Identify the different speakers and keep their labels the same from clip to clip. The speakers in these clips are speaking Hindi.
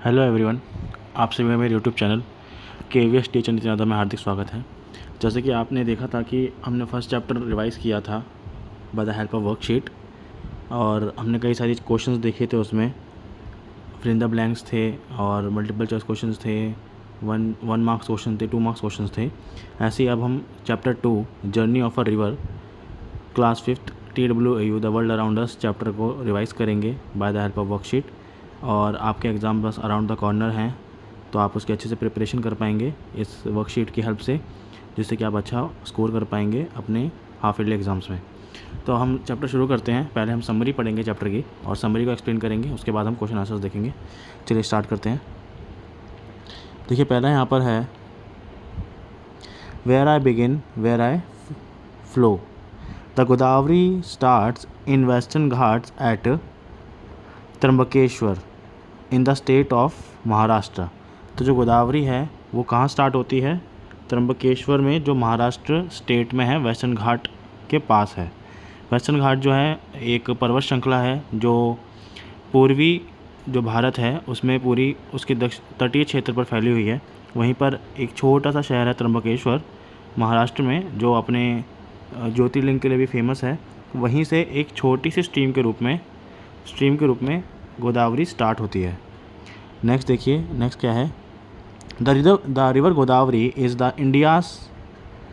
Speaker 1: हेलो एवरीवन, आप सभी का मेरे YouTube channel KVS teacher Nitin Yadav में हार्दिक स्वागत है। जैसे कि आपने देखा था कि हमने फर्स्ट चैप्टर रिवाइज़ किया था by the help of worksheet, और हमने कई सारी क्वेश्चंस देखे थे। उसमें फिल इन द ब्लैंक्स थे और मल्टीपल चॉइस क्वेश्चंस थे, वन मार्क्स क्वेश्चन थे, 2 मार्क्स क्वेश्चंस थे। ऐसे ही अब हम chapter 2 journey of a river class 5th TWAU the world around us chapter को रिवाइज़ करेंगे by the help of worksheet. और आपके एग्ज़ाम बस अराउंड द कॉर्नर हैं, तो आप उसकी अच्छे से प्रिपरेशन कर पाएंगे इस वर्कशीट की हेल्प से, जिससे कि आप अच्छा स्कोर कर पाएंगे अपने हाफ ईयरली एग्ज़ाम्स में। तो हम चैप्टर शुरू करते हैं। पहले हम समरी पढ़ेंगे चैप्टर की और समरी को एक्सप्लेन करेंगे, उसके बाद हम क्वेश्चन आंसर्स देखेंगे। चलिए स्टार्ट करते हैं। देखिए पहला यहाँ पर है where I begin where I flow. The Godavari starts in Western Ghats at Trimbakeshwar in the state of Maharashtra. तो जो गोदावरी है वो कहाँ स्टार्ट होती है? त्र्यंबकेश्वर में, जो महाराष्ट्र स्टेट में है, वेस्टर्न घाट के पास है। वेस्टर्न घाट जो है एक पर्वत श्रृंखला है जो पूर्वी जो भारत है उसमें पूरी उसके तटीय क्षेत्र पर फैली हुई है। वहीं पर एक छोटा सा शहर है त्र्यंबकेश्वर महाराष्ट्र में, जो अपने ज्योतिर्लिंग के लिए भी फेमस है। वहीं से एक छोटी सी स्ट्रीम के रूप में गोदावरी स्टार्ट होती है। नेक्स्ट देखिए, नेक्स्ट क्या है? The river Godavari is the India's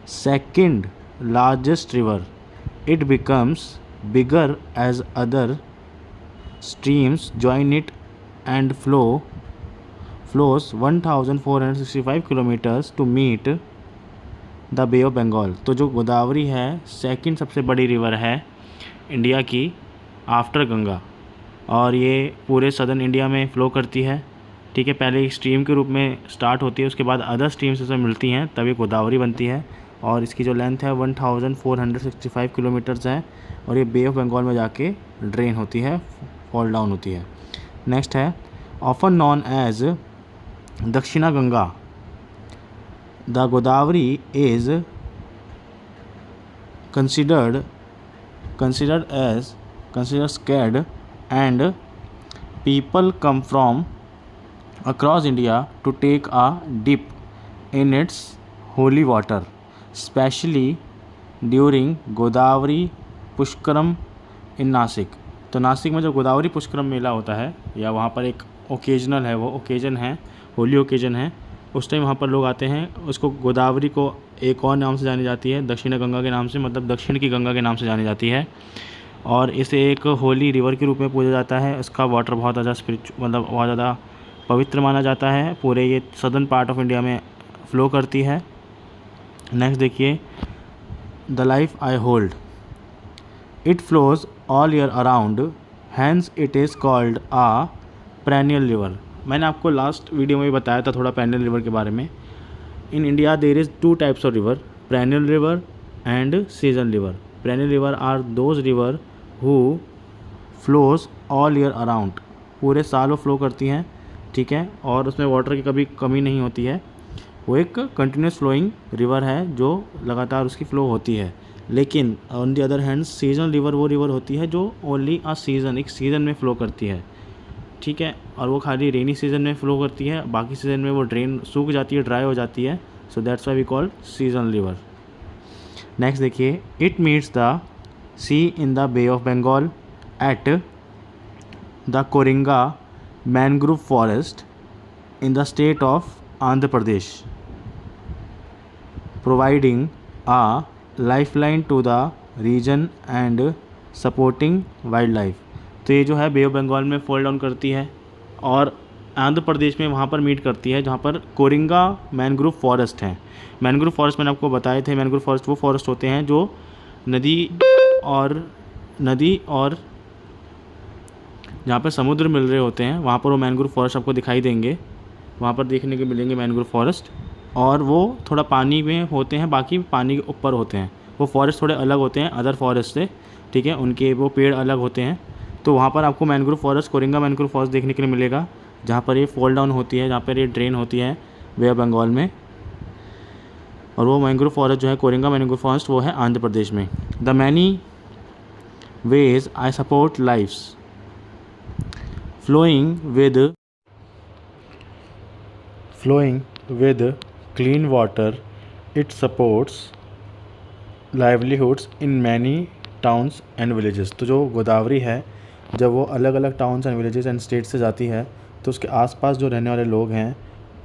Speaker 1: second largest river. It becomes bigger as other streams join it and flows 1465 kilometres to meet the bay of Bengal. तो जो गोदावरी है सेकंड सबसे बड़ी रिवर है इंडिया की आफ्टर गंगा, और ये पूरे सदर्न इंडिया में फ़्लो करती है। ठीक है, पहले एक स्ट्रीम के रूप में स्टार्ट होती है, उसके बाद अदर स्ट्रीम्स इसमें मिलती हैं, तभी गोदावरी बनती है। और इसकी जो लेंथ है 1465 किलोमीटर्स है, और ये बे ऑफ बंगाल में जाके ड्रेन होती है, फॉल डाउन होती है। नेक्स्ट है often known as Dakshina Ganga. The Godavari is considered scared, and people come from across India to take a dip in its holy water, especially during Godavari Pushkaram in Nasik. तो नासिक में जो गोदावरी पुष्करम मेला होता है, या वहाँ पर एक ओकेजनल है, वो ओकेजन है, होली ओकेजन है, उस टाइम वहाँ पर लोग आते हैं। उसको गोदावरी को एक और नाम से जानी जाती है, दक्षिण गंगा के नाम से, मतलब दक्षिण की गंगा के नाम से जानी जाती है, और इसे एक होली रिवर के रूप में पूजा जाता है। इसका वाटर बहुत ज़्यादा मतलब बहुत ज़्यादा पवित्र माना जाता है, पूरे ये सदर्न पार्ट ऑफ इंडिया में फ़्लो करती है। नेक्स्ट देखिए, the life I hold. It flows all year around, hence it is called a perennial river। मैंने आपको लास्ट वीडियो में भी बताया था थोड़ा perennial river के बारे में। In India there is 2 types of river, perennial river and season river। Perennial river are those river who flows all year around, पूरे साल वो फ्लो करती हैं, ठीक है, और उसमें वाटर की कभी कमी नहीं होती है। वो एक कंटिन्यूस फ्लोइंग रिवर है जो लगातार उसकी फ़्लो होती है। लेकिन on the other hand seasonal river वो रिवर होती है जो ओनली एक सीज़न में फ़्लो करती है, ठीक है, और वो खाली रेनी सीज़न में फ़्लो करती है, बाकी सीज़न में वो सूख जाती है, ड्राई हो जाती है। So that's why we call seasonal river. Next देखिए, it meets the sea in the bay of Bengal at the Coringa mangrove forest in the state of Andhra Pradesh, providing a lifeline to the region and supporting wild life. तो ये जो है बे ऑफ बंगाल में फॉल डाउन करती है और आंध्र प्रदेश में वहाँ पर मीट करती है जहाँ पर कोरिंगा मैनग्रोव फॉरेस्ट है। मैनग्रोव फॉरेस्ट मैंने आपको बताए थे, मैनग्रोव फॉरेस्ट वो फॉरेस्ट होते हैं जो नदी और जहाँ पर समुद्र मिल रहे होते हैं, वहाँ पर वो मैनग्रोव फॉरेस्ट आपको दिखाई देंगे, वहाँ पर देखने को मिलेंगे मैनग्रोव फॉरेस्ट, और वो थोड़ा पानी में होते हैं, बाकी पानी के ऊपर होते हैं। वो फॉरेस्ट थोड़े अलग होते हैं अदर फॉरेस्ट से, ठीक है, उनके वो पेड़ अलग होते हैं। तो वहाँ पर आपको mangrove forest, Coringa mangrove forest देखने के लिए मिलेगा, जहाँ पर ये फॉल डाउन होती है, जहाँ पर ये ड्रेन होती है बे ऑफ बंगाल में। और वो मैनग्रोव फॉरेस्ट जो है, कोरिंगा मैनग्रोव फॉरेस्ट, वो है आंध्र प्रदेश में। The many ways I support lifes flowing with flowing with clean water. It supports livelihoods in many towns and villages। तो जो गोदावरी है, जब वो अलग अलग towns and villages and state से जाती है तो उसके आसपास जो रहने वाले लोग हैं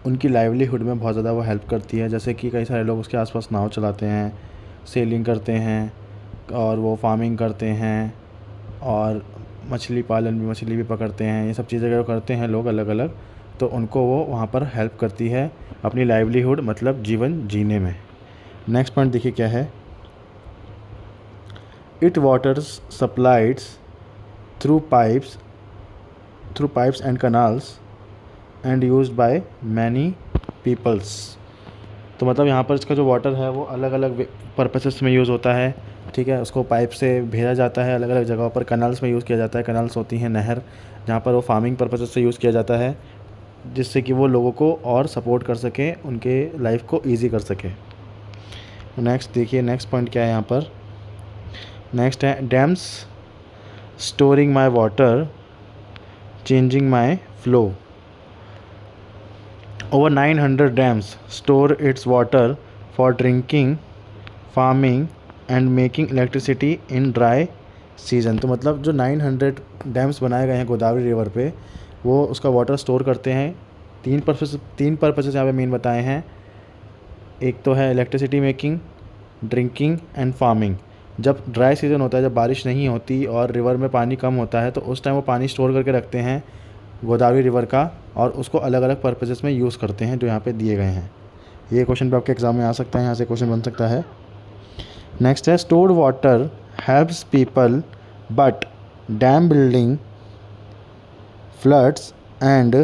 Speaker 1: उनकी लाइवलीहुड में बहुत ज़्यादा वो हेल्प करती है। जैसे कि कई सारे लोग उसके आसपास नाव चलाते हैं, सेलिंग करते हैं और वो फार्मिंग करते हैं और मछली पालन भी, मछली भी पकड़ते हैं। ये सब चीज़ें अगर करते हैं लोग अलग अलग, तो उनको वो वहाँ पर हेल्प करती है अपनी लाइवलीहुड मतलब जीवन जीने में। नेक्स्ट पॉइंट देखिए क्या है। It waters supplies through pipes and canals and used by many peoples. तो मतलब यहाँ पर इसका जो वाटर है वो अलग अलग पर्पसेस में यूज़ होता है, ठीक है। उसको पाइप से भेजा जाता है अलग अलग जगहों पर, कनाल्स में यूज़ किया जाता है। कनाल्स होती हैं नहर, जहाँ पर वो फार्मिंग पर्पसेस से यूज़ किया जाता है, जिससे कि वो लोगों को और सपोर्ट कर सकें, उनके लाइफ को ईजी कर सके। नेक्स्ट देखिए, नेक्स्ट पॉइंट क्या है यहाँ पर। नेक्स्ट है dams storing my water changing my flow. Over 900 dams store its water for drinking, farming and making electricity in dry season। तो मतलब जो 900 डैम्स बनाए गए हैं गोदावरी रिवर पे, वो उसका वाटर स्टोर करते हैं। तीन पर्पसेस यहाँ पे मेन बताए हैं। एक तो है electricity making, drinking and farming. जब ड्राई सीज़न होता है, जब बारिश नहीं होती और रिवर में पानी कम होता है, तो उस टाइम वो पानी स्टोर करके रखते हैं गोदावरी रिवर का और उसको अलग अलग पर्पसेस में यूज़ करते हैं जो यहाँ पे दिए गए हैं। ये क्वेश्चन पे आपके एग्ज़ाम में आ सकता है, यहाँ से क्वेश्चन बन सकता है। नेक्स्ट है stored water helps people but dam building floods and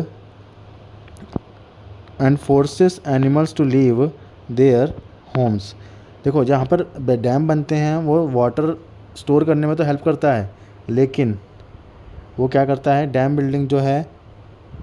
Speaker 1: forces animals to leave their homes. देखो, जहाँ पर डैम बनते हैं वो वाटर स्टोर करने में तो हेल्प करता है, लेकिन वो क्या करता है, डैम बिल्डिंग जो है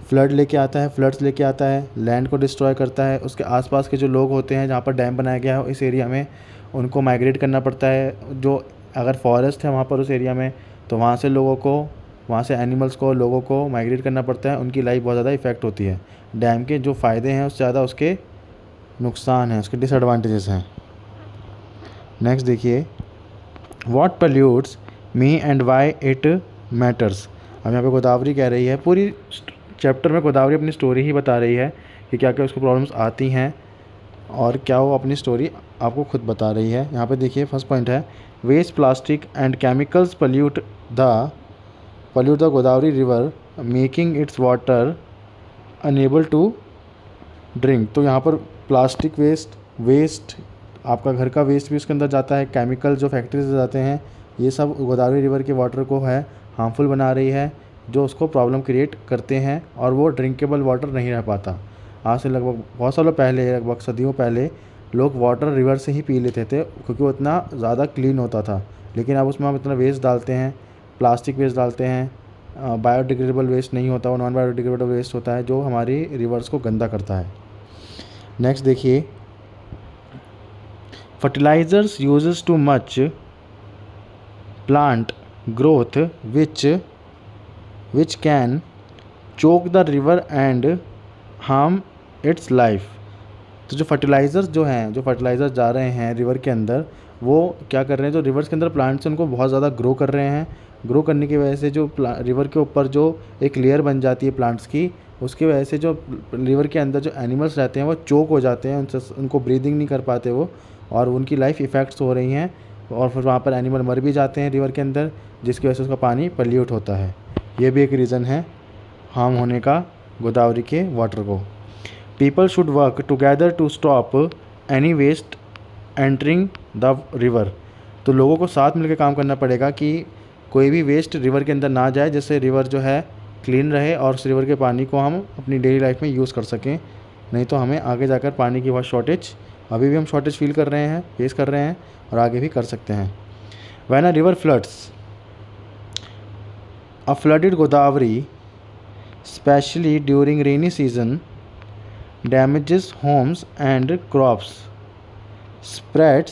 Speaker 1: फ्लड्स लेके आता है, लैंड को डिस्ट्रॉय करता है। उसके आसपास के जो लोग होते हैं जहाँ पर डैम बनाया गया है इस एरिया में, उनको माइग्रेट करना पड़ता है। जो अगर फॉरेस्ट है वहाँ पर उस एरिया में, तो वहाँ से लोगों को, वहाँ से एनिमल्स को, लोगों को माइग्रेट करना पड़ता है। उनकी लाइफ बहुत ज़्यादा इफ़ेक्ट होती है। डैम के जो फ़ायदे हैं उससे ज़्यादा उसके नुकसान हैं, उसके डिसएडवांटेजेस हैं। नेक्स्ट देखिए, what pollutes me and why it matters. अब यहाँ पे गोदावरी कह रही है, पूरी चैप्टर में गोदावरी अपनी स्टोरी ही बता रही है कि क्या क्या उसको प्रॉब्लम्स आती हैं और क्या वो अपनी स्टोरी आपको खुद बता रही है। यहाँ पे देखिए, फर्स्ट पॉइंट है waste plastic and chemicals pollute the Godavari river making its water unable to drink. तो यहाँ पर प्लास्टिक वेस्ट आपका घर का वेस्ट भी उसके अंदर जाता है, केमिकल जो फैक्ट्री से जाते हैं, ये सब गोदावरी रिवर के वाटर को है हार्मफुल बना रही है, जो उसको प्रॉब्लम क्रिएट करते हैं और वो ड्रिंकेबल वाटर नहीं रह पाता। आज से लगभग बहुत सालों पहले, लगभग सदियों पहले, लोग वाटर रिवर से ही पी लेते थे क्योंकि वो इतना ज़्यादा क्लीन होता था। लेकिन अब उसमें हम इतना वेस्ट डालते हैं, प्लास्टिक वेस्ट डालते हैं, बायोडिग्रेडेबल वेस्ट नहीं होता, वो नॉन बायोडिग्रेडेबल वेस्ट होता है जो हमारी रिवर्स को गंदा करता है। नेक्स्ट देखिए, fertilizers uses too much plant growth which can choke the river and harm its life। तो जो फर्टिलाइज़र्स जो फर्टिलाइज़र जा रहे हैं रिवर के अंदर, वो क्या कर रहे हैं, जो रिवर्स के अंदर प्लांट्स हैं उनको बहुत ज़्यादा ग्रो कर रहे हैं। ग्रो करने की वजह से जो रिवर के ऊपर जो एक लेयर बन जाती है प्लांट्स की, उसकी वजह से जो रिवर के अंदर जो एनिमल्स रहते हैं वो चोक हो जाते हैं, उनको ब्रीदिंग नहीं कर पाते वो, और उनकी लाइफ इफ़ेक्ट्स हो रही हैं और फिर वहाँ पर एनिमल मर भी जाते हैं रिवर के अंदर, जिसकी वजह से उसका पानी पल्यूट होता है। ये भी एक रीज़न है हार्म होने का गोदावरी के वाटर को। People should work together to stop any waste entering the river. तो लोगों को साथ मिलकर काम करना पड़ेगा कि कोई भी वेस्ट रिवर के अंदर ना जाए, जिससे रिवर जो है क्लीन रहे और उस रिवर के पानी को हम अपनी डेली लाइफ में यूज़ कर सकें। नहीं तो हमें आगे जाकर पानी की बहुत शॉर्टेज, अभी भी हम शॉर्टेज फेस कर रहे हैं और आगे भी कर सकते हैं। When a river floods, a flooded Godavari, especially during rainy season, damages homes and crops, spread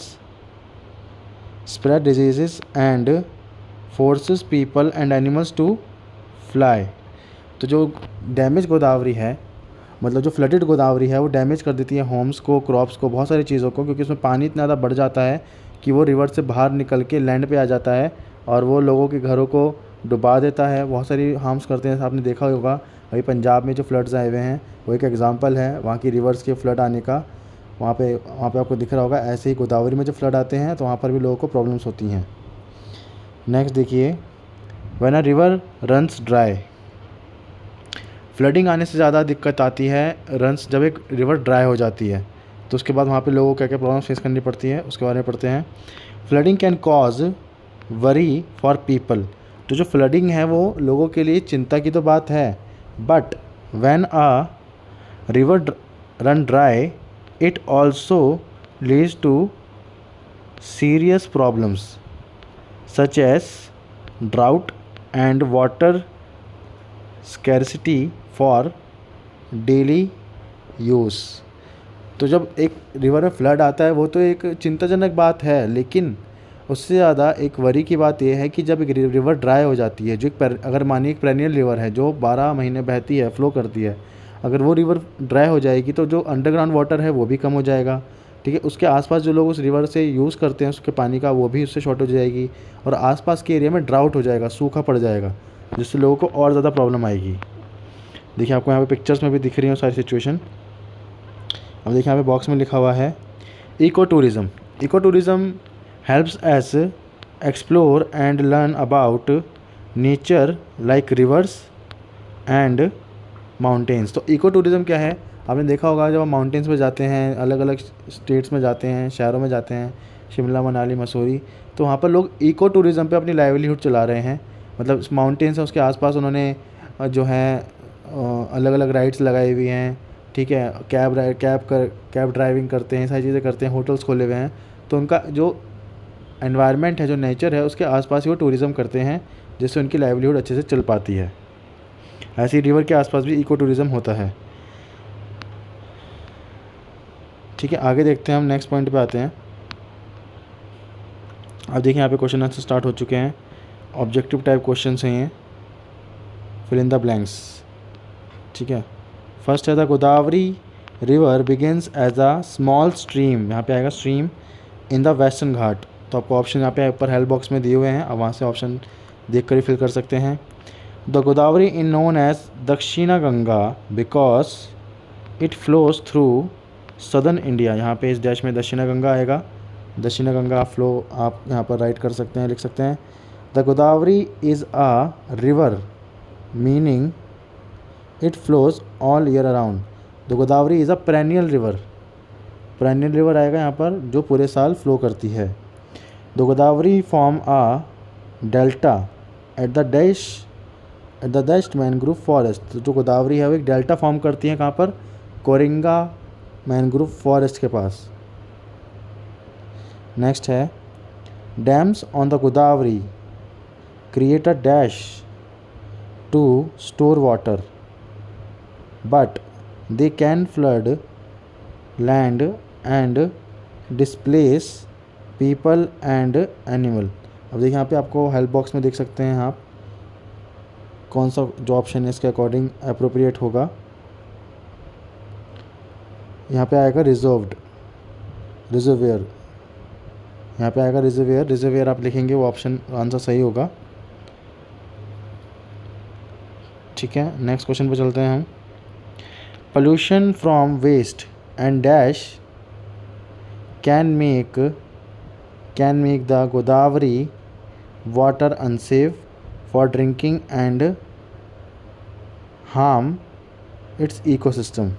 Speaker 1: diseases and forces people and animals to fly। तो जो डैमेज गोदावरी है मतलब जो फ्लडेड गोदावरी है वो डैमेज कर देती है होम्स को, क्रॉप्स को, बहुत सारी चीज़ों को, क्योंकि उसमें पानी इतना ज़्यादा बढ़ जाता है कि वो रिवर से बाहर निकल के लैंड पे आ जाता है और वो लोगों के घरों को डुबा देता है, बहुत सारी हार्म्स करते हैं। आपने देखा होगा अभी पंजाब में जो फ्लड्स आए हुए हैं वो एक एग्जांपल है वहाँ की रिवर्स के फ्लड आने का। वहाँ पे आपको दिख रहा होगा। ऐसे ही गोदावरी में जब फ्लड आते हैं तो वहाँ पर भी लोगों को प्रॉब्लम्स होती हैं। नेक्स्ट देखिए, when a river runs dry, flooding आने से ज़्यादा दिक्कत आती है रन्स, जब एक रिवर ड्राई हो जाती है तो उसके बाद वहाँ पे लोगों को क्या क्या प्रॉब्लम फेस करनी पड़ती है उसके बारे में पढ़ते हैं। Flooding can cause worry for people, तो जो फ्लडिंग है वो लोगों के लिए चिंता की तो बात है, but when a river run dry it also leads to serious problems such as drought and water scarcity for daily use। तो जब एक रिवर में फ्लड आता है वो तो एक चिंताजनक बात है, लेकिन उससे ज़्यादा एक वरी की बात यह है कि जब एक रिवर ड्राई हो जाती है, जो अगर मानिए एक पेरेनियल रिवर है जो 12 महीने बहती है, फ्लो करती है, अगर वो रिवर ड्राई हो जाएगी तो जो अंडरग्राउंड वाटर है वो भी कम हो जाएगा। ठीक है, उसके आसपास जो लोग उस रिवर से यूज़ करते हैं उसके पानी का, वो भी उससे शॉर्ट हो जाएगी और आसपास के एरिया में ड्राउट हो जाएगा, सूखा पड़ जाएगा, जिससे लोगों को और ज़्यादा प्रॉब्लम आएगी। देखिए आपको यहाँ पे पिक्चर्स में भी दिख रही है सारी सिचुएशन। अब देखिए यहाँ पे बॉक्स में लिखा हुआ है eco tourism. Eco tourism helps us explore and learn about nature like rivers and mountains. तो इको टूरिज़म क्या है, आपने देखा होगा जब हम माउंटेन्स में जाते हैं, अलग अलग स्टेट्स में जाते हैं, शहरों में जाते हैं, शिमला, मनाली, मसूरी, तो वहाँ पर लोग इको टूरिज़म पे अपनी लाइवलीहुड चला रहे हैं। मतलब माउंटेन्स है उसके आसपास उन्होंने जो है अलग अलग राइड्स लगाई हुई हैं। ठीक है, कैब ड्राइविंग करते हैं, सारी चीज़ें करते हैं, होटल्स खोले हुए हैं। तो उनका जो एनवायरनमेंट है, जो नेचर है, उसके आसपास ही वो टूरिज़म करते हैं, जिससे उनकी लाइवलीहुड अच्छे से चल पाती है। ऐसी रिवर के आसपास भी इको टूरिज़म होता है। ठीक है, आगे देखते हैं, हम नेक्स्ट पॉइंट पे आते हैं। अब देखिए यहाँ पे क्वेश्चन आंसर स्टार्ट हो चुके हैं। ऑब्जेक्टिव टाइप क्वेश्चन हैं ये, फिल इन द ब्लैंक्स। ठीक है, फर्स्ट है the Godavari river begins as a small stream, यहाँ पे आएगा stream in the Western Ghat. तो आपको ऑप्शन यहाँ पे ऊपर हेल्प बॉक्स में दिए हुए हैं, अब वहाँ से ऑप्शन देख कर ही फिल कर सकते हैं। The Godavari in known as Dakshina Ganga because it flows through southern India, यहाँ पे इस डैश में दक्षिणा गंगा आएगा। दक्षिणा गंगा फ्लो आप यहाँ पर राइट कर सकते हैं, लिख सकते हैं। The Godavari is a river meaning it flows all year around. The Godavari is a perennial river, perennial river आएगा यहाँ पर जो पूरे साल फ्लो करती है। The Godavari form a delta at the dashed mangrove forest. तो जो गोदावरी है वो एक डेल्टा फॉर्म करती है, कहाँ पर, कोरिंगा मैनग्रोव फॉरेस्ट के पास। नेक्स्ट है dams on the Godavari create a dash to store water but they can flood land and displace people and animal. अब देखिए यहाँ पे आपको हेल्प बॉक्स में देख सकते हैं आप कौन सा जो ऑप्शन है इसके अकॉर्डिंग अप्रोप्रिएट होगा। यहाँ पे आएगा रिजर्वेयर, यहाँ पे आएगा रिजर्वेयर आप लिखेंगे वो ऑप्शन आंसर सही होगा। ठीक है, नेक्स्ट क्वेश्चन पे चलते हैं हम। Pollution from waste and dash can make the Godavari water unsafe for drinking and harm its ecosystem.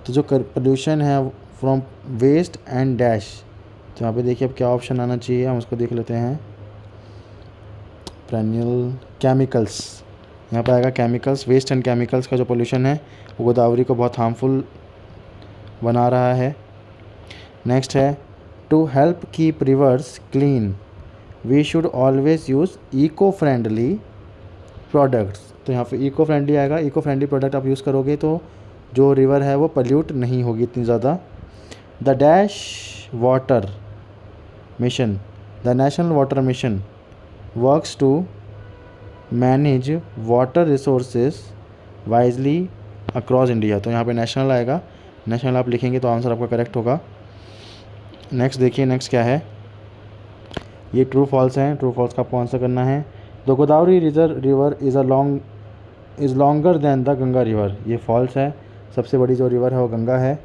Speaker 1: तो जो पोल्यूशन है फ्रॉम वेस्ट एंड डैश, तो यहाँ पे देखिए अब क्या ऑप्शन आना चाहिए, हम उसको देख लेते हैं। पेरेनियल केमिकल्स, यहाँ पे आएगा केमिकल्स। वेस्ट एंड केमिकल्स का जो पोल्यूशन है वो गोदावरी को बहुत हार्मफुल बना रहा है। नेक्स्ट है to help keep rivers clean we should always use eco friendly products. तो यहाँ पे इको फ्रेंडली आएगा, इको फ्रेंडली प्रोडक्ट आप यूज़ करोगे तो जो रिवर है वो पल्यूट नहीं होगी इतनी ज़्यादा। The dash water mission, the national water mission works to manage water resources wisely across India, तो यहाँ पे नेशनल आएगा, नेशनल आप लिखेंगे तो आंसर आपका करेक्ट होगा। नेक्स्ट देखिए, नेक्स्ट क्या है, ये ट्रू फॉल्स हैं, ट्रू फॉल्स का आपको आंसर करना है। The Godavari river is longer than the Ganga river, ये फॉल्स है, सबसे बड़ी जो रिवर है वो गंगा है।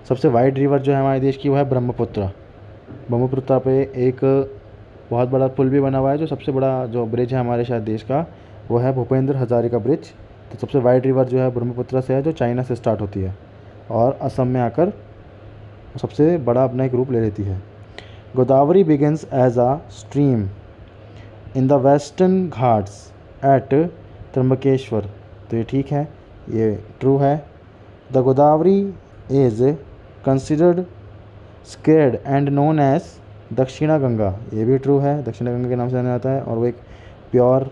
Speaker 1: सबसे वाइड रिवर जो है हमारे देश की वो है ब्रह्मपुत्र। ब्रह्मपुत्र पे एक बहुत बड़ा पुल भी बना हुआ है, जो सबसे बड़ा जो ब्रिज है हमारे शायद देश का वो है भूपेंद्र हजारिका ब्रिज। तो सबसे वाइड रिवर जो है ब्रह्मपुत्र से है, जो चाइना से स्टार्ट होती है और असम में आकर सबसे बड़ा अपना एक रूप ले लेती है। Godavari begins as a stream in the Western Ghats at Trimbakeshwar, तो ये ठीक है, ये ट्रू है। The Godavari is considered scared and known as Dakshina Ganga, ये भी ट्रू है, दक्षिणा गंगा के नाम से जाना जाता है और वो एक प्योर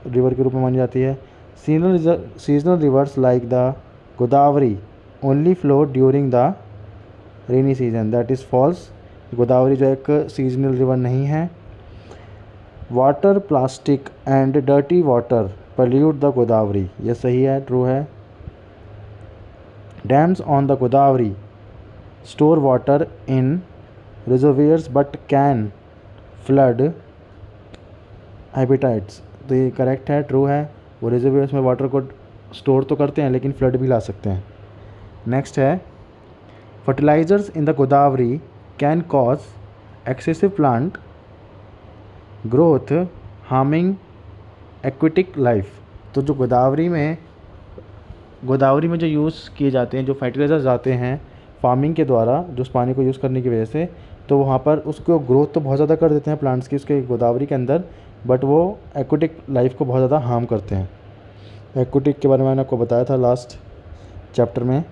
Speaker 1: रिवर के रूप में मानी जाती है। Seasonal rivers like the Godavari only flow during the rainy season, that is false. Godavari जो एक सीजनल रिवर नहीं है। Water plastic and dirty water pollute the Godavari, ये सही है, ट्रू है। Dams on the Godavari store water in reservoirs but can flood habitats, तो ये करेक्ट है, ट्रू है। वो रिजर्वियर्स में वाटर को स्टोर तो करते हैं लेकिन फ्लड भी ला सकते हैं। नेक्स्ट है, fertilizers in the Godavari can cause excessive plant growth harming aquatic life, तो जो गोदावरी में जो यूज़ किए जाते हैं, जो फर्टिलाइजर्स आते हैं फार्मिंग के द्वारा, जो उस पानी को यूज़ करने की वजह से, तो वहाँ पर उसको ग्रोथ तो बहुत ज़्यादा कर देते हैं प्लांट्स की उसके गोदावरी के अंदर, बट वो एक्वेटिक लाइफ को बहुत ज़्यादा हार्म करते हैं। एक्वेटिक के बारे में मैंने आपको बताया था लास्ट चैप्टर में।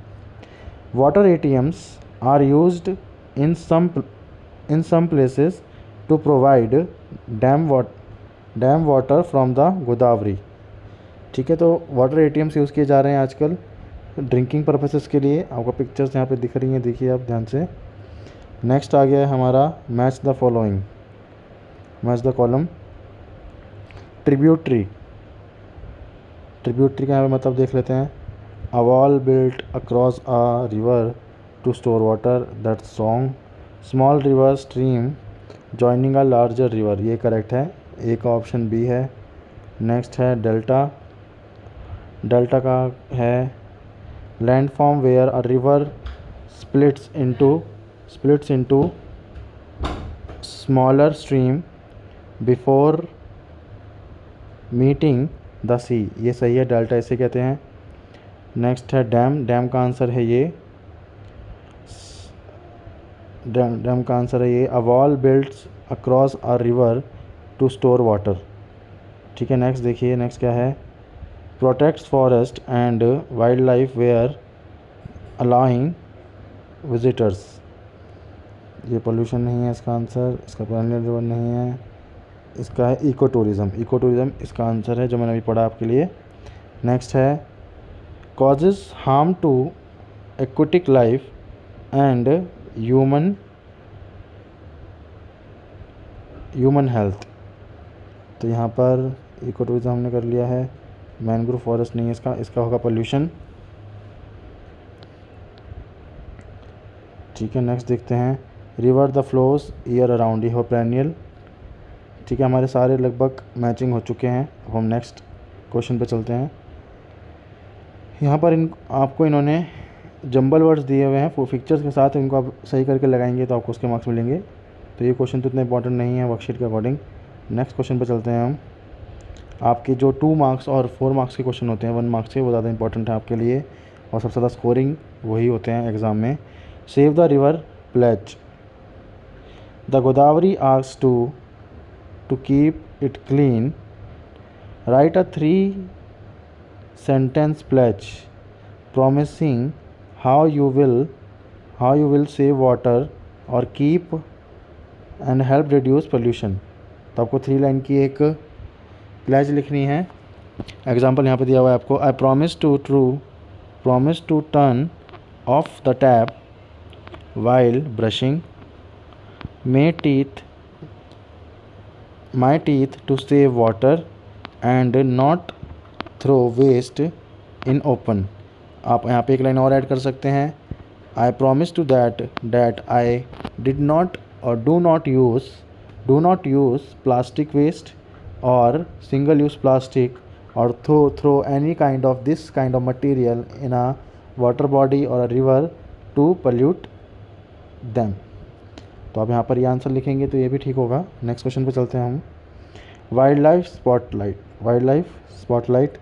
Speaker 1: Water ATMs are used in some places to provide dam water from the Godavari, ठीक है। तो वाटर ATMs यूज़ किए जा रहे हैं आजकल ड्रिंकिंग पर्पसेस के लिए, आपको पिक्चर्स यहाँ पे दिख रही हैं, देखिए आप ध्यान से। नेक्स्ट आ गया है हमारा match the following, match the column. Tributary का यहाँ पे मतलब देख लेते हैं। A wall built across a river to store water, that song. Small river stream joining a larger river, ये करेक्ट है, ए का ऑप्शन बी है। नेक्स्ट है डेल्टा का है landform where a river splits into smaller stream before meeting the sea, ये सही है, डेल्टा इसे कहते हैं। नेक्स्ट है डैम का आंसर है ये, डैम का आंसर है ये। A wall builts across a river to store water, ठीक है। नेक्स्ट देखिए, नेक्स्ट क्या है, protects forest and wild life where allowing visitors, ये पोल्यूशन नहीं है इसका आंसर, इसका पेरिनियल रिवर नहीं है, इसका है इको टूरिज़म इसका आंसर है, जो मैंने अभी पढ़ा आपके लिए। नेक्स्ट है causes harm to aquatic life and human health, तो यहाँ पर इको टूरिज़म हमने कर लिया है। मैंग्रोव फॉरेस्ट नहीं है इसका होगा पोल्यूशन, ठीक है। नेक्स्ट देखते हैं, river the flows year around, ये हो पेरिनियल, ठीक है। हमारे सारे लगभग मैचिंग हो चुके हैं। अब हम नेक्स्ट क्वेश्चन पे चलते हैं। यहाँ पर आपको इन्होंने जंबल वर्ड्स दिए हुए हैं पिक्चर्स के साथ, इनको आप सही करके लगाएंगे तो आपको उसके मार्क्स मिलेंगे। तो ये क्वेश्चन तो इतना इंपॉर्टेंट नहीं है वर्कशीट के अकॉर्डिंग। नेक्स्ट क्वेश्चन पे चलते हैं हम। आपके जो 2 मार्क्स और 4 मार्क्स के क्वेश्चन होते हैं 1 मार्क्स के, वो ज़्यादा इंपॉर्टेंट है आपके लिए और सबसे ज़्यादा स्कोरिंग वही होते हैं एग्ज़ाम में। Save the river pledge, the Godavari asks to keep it clean, write a 3-sentence pledge promising how you will save water or keep and help reduce pollution। तो आपको 3 लाइन की एक प्लेज लिखनी है। एग्जाम्पल यहाँ पे दिया हुआ है आपको, I promise to turn off the tap while brushing, my teeth to save water and not throw waste in open, आप यहाँ पे एक लाइन और ऐड कर सकते हैं, I promise to that I did not और do not use plastic waste और सिंगल यूज़ प्लास्टिक और throw any kind of this kind of material in a water body और a river to pollute them. तो आप यहाँ पर ये आंसर लिखेंगे तो ये भी ठीक होगा। नेक्स्ट क्वेश्चन पे चलते हैं हम। Wild life spotlight.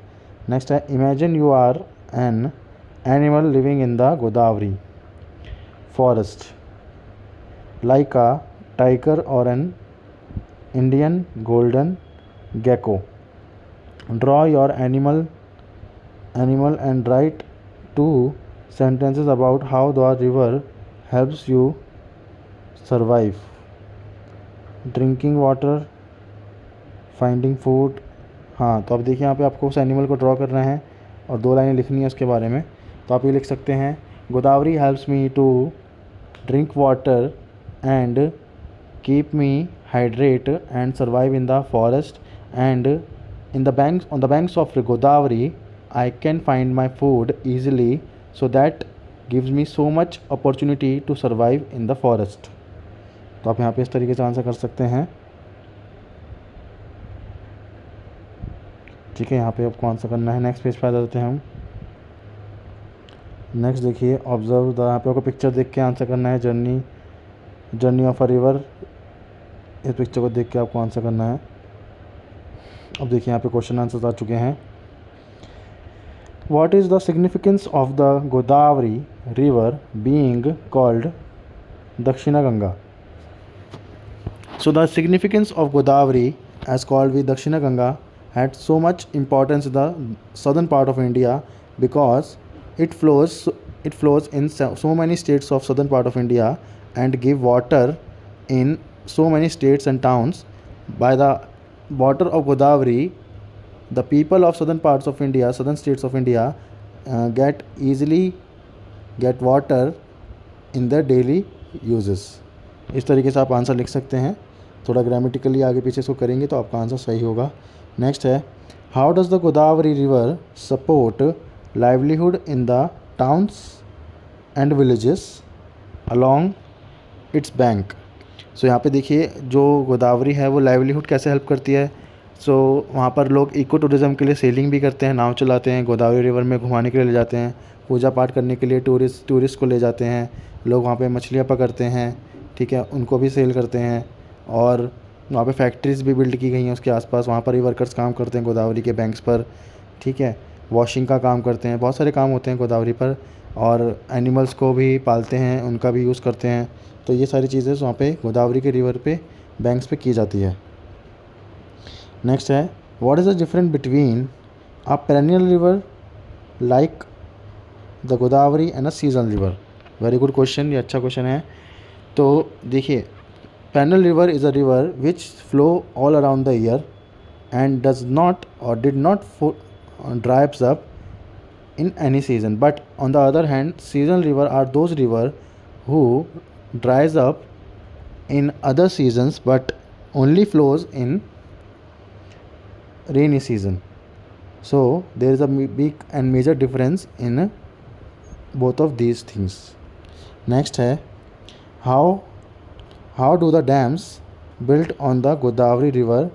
Speaker 1: नेक्स्ट है, imagine you are an animal living in the Godavari forest like a tiger और an Indian golden gecko. Draw your animal and write 2 sentences about how the river helps you survive. Drinking water, finding food. हाँ, तो अब देखिए यहाँ पे आपको उस एनिमल को ड्रॉ करना है और 2 लाइनें लिखनी है उसके बारे में। तो आप ये लिख सकते हैं, Godavari helps me to drink water and keep me hydrate and survive in the forest and in the banks on the banks of Godavari I can find my food easily so that gives me so much opportunity to survive in the forest. तो आप यहाँ पे इस तरीके से आंसर कर सकते हैं। ठीक है, यहाँ पे आपको आंसर करना है। नेक्स्ट पेज पे आ जाते हैं हम। नेक्स्ट देखिए, ऑब्जर्व द, यहाँ पे आपको पिक्चर देख के आंसर करना है। जर्नी ऑफ अ रिवर, इस पिक्चर को देख के आपको आंसर करना है। अब देखिए यहाँ पे क्वेश्चन आंसर्स आ चुके हैं। What is the significance of the Godavari river being called Dakshina Ganga? So the significance of Godavari as called with Dakshina Ganga had so much importance in the southern part of India because it flows in so many states of southern part of India and give water in so many states and towns. By the water of Godavari, the people of southern states of India get water in their daily uses. इस तरीके से आप आंसर लिख सकते हैं। थोड़ा ग्रामेटिकली आगे पीछे इसको करेंगे तो आपका आंसर सही होगा। नेक्स्ट है, how does the Godavari river support livelihood in the towns and villages along its bank. So यहाँ पे देखिए, जो गोदावरी है वो लाइवलीहुड कैसे हेल्प करती है। सो वहाँ पर लोग इको टूरिज़्म के लिए सेलिंग भी करते हैं, नाव चलाते हैं, गोदावरी रिवर में घुमाने के लिए ले जाते हैं, पूजा पाठ करने के लिए टूरिस्ट को ले जाते हैं, लोग वहाँ पे मछलियाँ पकड़ते हैं, ठीक है, उनको भी सेल करते हैं। और वहाँ पे फैक्ट्रीज़ भी बिल्ड की गई हैं उसके आसपास, वहाँ पर ही वर्कर्स काम करते हैं गोदावरी के बैंक्स पर, ठीक है, वॉशिंग का काम करते हैं, बहुत सारे काम होते हैं गोदावरी पर। और एनिमल्स को भी पालते हैं, उनका भी यूज़ करते हैं। तो ये सारी चीज़ें वहाँ पे गोदावरी के रिवर पे बैंक्स पे की जाती है। नेक्स्ट है, what is the difference between a perennial river like the Godavari and a seasonal river. Very good question, ये अच्छा क्वेश्चन है। तो देखिए, perennial river is a river which flow all around the year and does not or did not dries up in any season. But on the other hand, seasonal river are those river who dries up in other seasons but only flows in rainy season. So there is a big and major difference in both of these things. Next है, how do the dams built on the Godavari river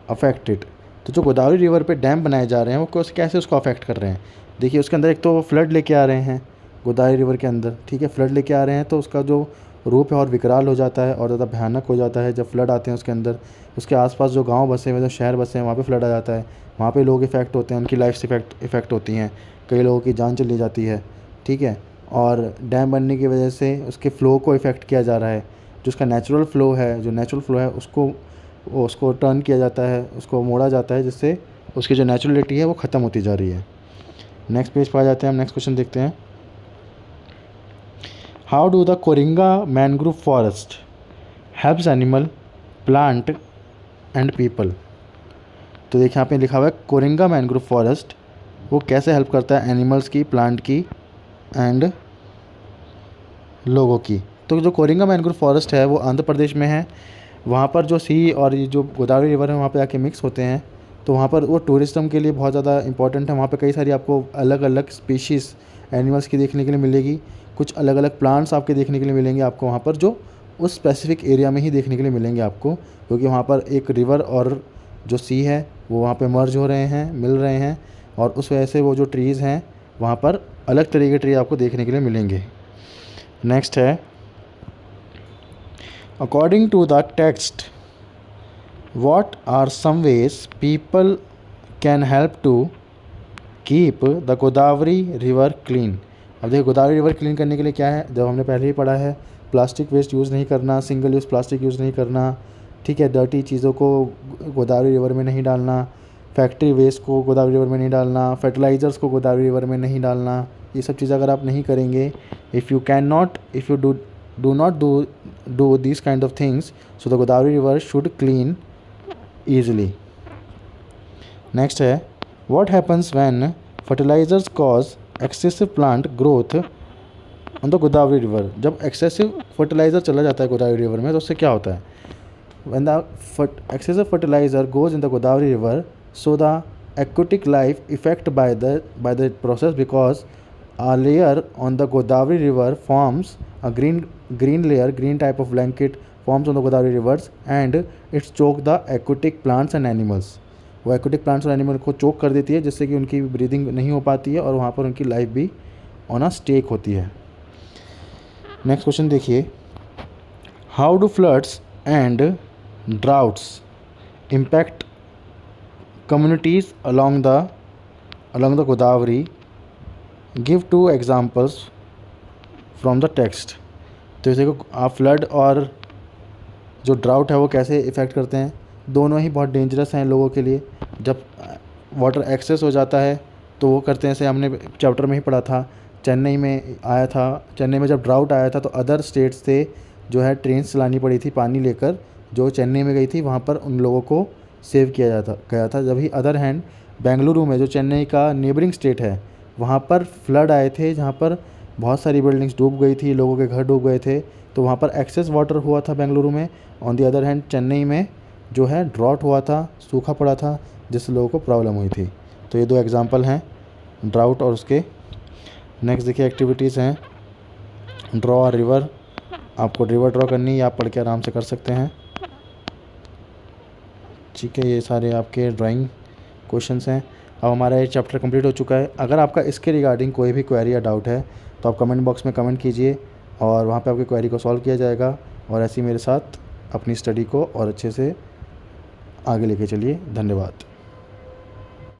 Speaker 1: affect it। तो जो गोदावरी रिवर पे डैम बनाए जा रहे हैं वो कैसे उसको अफेक्ट कर रहे हैं। देखिए, उसके अंदर एक तो फ्लड लेके आ रहे हैं गोदावरी रिवर के अंदर, ठीक है, फ्लड लेके आ रहे हैं तो उसका जो रूप है और विकराल हो जाता है और ज़्यादा भयानक हो जाता है जब फ्लड आते हैं उसके अंदर। उसके आसपास जो गांव बसे हुए, जो शहर बसे हैं, वहाँ पे फ्लड आ जाता है, वहाँ पे लोग इफ़ेक्ट होते हैं, उनकी लाइफ इफ़ेक्ट होती हैं, कई लोगों की जान चली जाती है, ठीक है। और डैम बनने की वजह से उसके फ़्लो को इफ़ेक्ट किया जा रहा है, जो उसका नेचुरल फ़्लो है उसको टर्न किया जाता है, उसको मोड़ा जाता है, जिससे उसकी जो नेचुरलिटी है वो ख़त्म होती जा रही है। नेक्स्ट पेज पर आ जाते हैं हम, नेक्स्ट क्वेश्चन देखते हैं। How do the Coringa mangrove forest helps animal, plant and people. तो देखिए, यहाँ पे लिखा हुआ है कोरिंगा मैनग्रोव फॉरेस्ट वो कैसे हेल्प करता है एनिमल्स की, प्लांट की एंड लोगों की। तो जो कोरिंगा मैनग्रोव फॉरेस्ट है वो आंध्र प्रदेश में है। वहाँ पर जो सी और ये जो गोदावरी रिवर है वहाँ पे आके मिक्स होते हैं,
Speaker 2: तो वहाँ पर वो टूरिज़्म के लिए बहुत ज़्यादा इंपॉर्टेंट है। वहाँ पे कई सारी आपको अलग अलग स्पीशीज़ एनिमल्स की देखने के लिए मिलेगी, कुछ अलग अलग प्लांट्स आपके देखने के लिए मिलेंगे आपको वहाँ पर, जो उस स्पेसिफिक एरिया में ही देखने के लिए मिलेंगे आपको, क्योंकि वहाँ पर एक रिवर और जो सी है वो वहाँ पे मर्ज हो रहे हैं, मिल रहे हैं, और उस वजह से वो जो ट्रीज़ हैं वहाँ पर अलग तरह के ट्री आपको देखने के लिए मिलेंगे। नेक्स्ट है, according to the text what are some ways people can help to keep the Godavari river clean. अब देखिए गोदावरी रिवर क्लीन करने के लिए क्या है, जब हमने पहले ही पढ़ा है, प्लास्टिक वेस्ट यूज़ नहीं करना, सिंगल यूज़ प्लास्टिक यूज़ नहीं करना, ठीक है, डर्टी चीज़ों को गोदावरी रिवर में नहीं डालना, फैक्ट्री वेस्ट को गोदावरी रिवर में नहीं डालना, फर्टिलाइज़र्स को गोदावरी रिवर में नहीं डालना। ये सब चीज़ अगर आप नहीं करेंगे, if you do not do this kind of things, so the Godavari river should clean easily. Next है, what happens when fertilizers cause excessive plant growth on the Godavari river। जब excessive fertilizer चला जाता है गोदावरी रिवर में तो उससे क्या होता है, when the excessive fertilizer goes in the Godavari river, so the aquatic life affected by the process, because a layer on the Godavari river forms a green layer, green type of blanket forms on the Godavari rivers and it's choke the aquatic plants and animals। वो aquatic plants और animal को चोक कर देती है, जिससे कि उनकी ब्रीदिंग नहीं हो पाती है और वहाँ पर उनकी लाइफ भी ऑन अ स्टेक होती है। नेक्स्ट क्वेश्चन देखिए, how do floods and droughts impact communities along the Godavari, give 2 examples from the text. तो देखो आप फ्लड और जो ड्राउट है वो कैसे इफ़ेक्ट करते हैं, दोनों ही बहुत डेंजरस हैं लोगों के लिए। जब वाटर एक्सेस हो जाता है तो वो करते हैं, जैसे हमने चैप्टर में ही पढ़ा था, चेन्नई में आया था, चेन्नई में जब ड्राउट आया था तो अदर स्टेट्स से जो है ट्रेन्स चलानी पड़ी थी पानी लेकर, जो चेन्नई में गई थी वहाँ पर उन लोगों को सेव किया गया था। जब ही अदर हैंड बेंगलुरु में, जो चेन्नई का नेबरिंग स्टेट है, वहाँ पर फ्लड आए थे, जहाँ पर बहुत सारी बिल्डिंग्स डूब गई थी, लोगों के घर डूब गए थे, तो वहाँ पर एक्सेस वाटर हुआ था बेंगलुरु में। On the other hand Chennai में जो है ड्रॉट हुआ था, सूखा पड़ा था, जिससे लोगों को प्रॉब्लम हुई थी। तो ये 2 एग्जांपल हैं ड्राउट और उसके। नेक्स्ट देखिए एक्टिविटीज़ हैं, ड्रॉ अ रिवर। आपको रिवर ड्रॉ करनी है, आप पढ़ के आराम से कर सकते हैं, ठीक है। ये सारे आपके ड्राइंग क्वेश्चंस हैं। अब हमारा ये चैप्टर कंप्लीट हो चुका है। अगर आपका इसके रिगार्डिंग कोई भी क्वेरी या डाउट है तो आप कमेंट बॉक्स में कमेंट कीजिए और वहाँ पे आपकी क्वेरी को सॉल्व किया जाएगा। और ऐसे ही मेरे साथ अपनी स्टडी को और अच्छे से आगे लेके चलिए। धन्यवाद।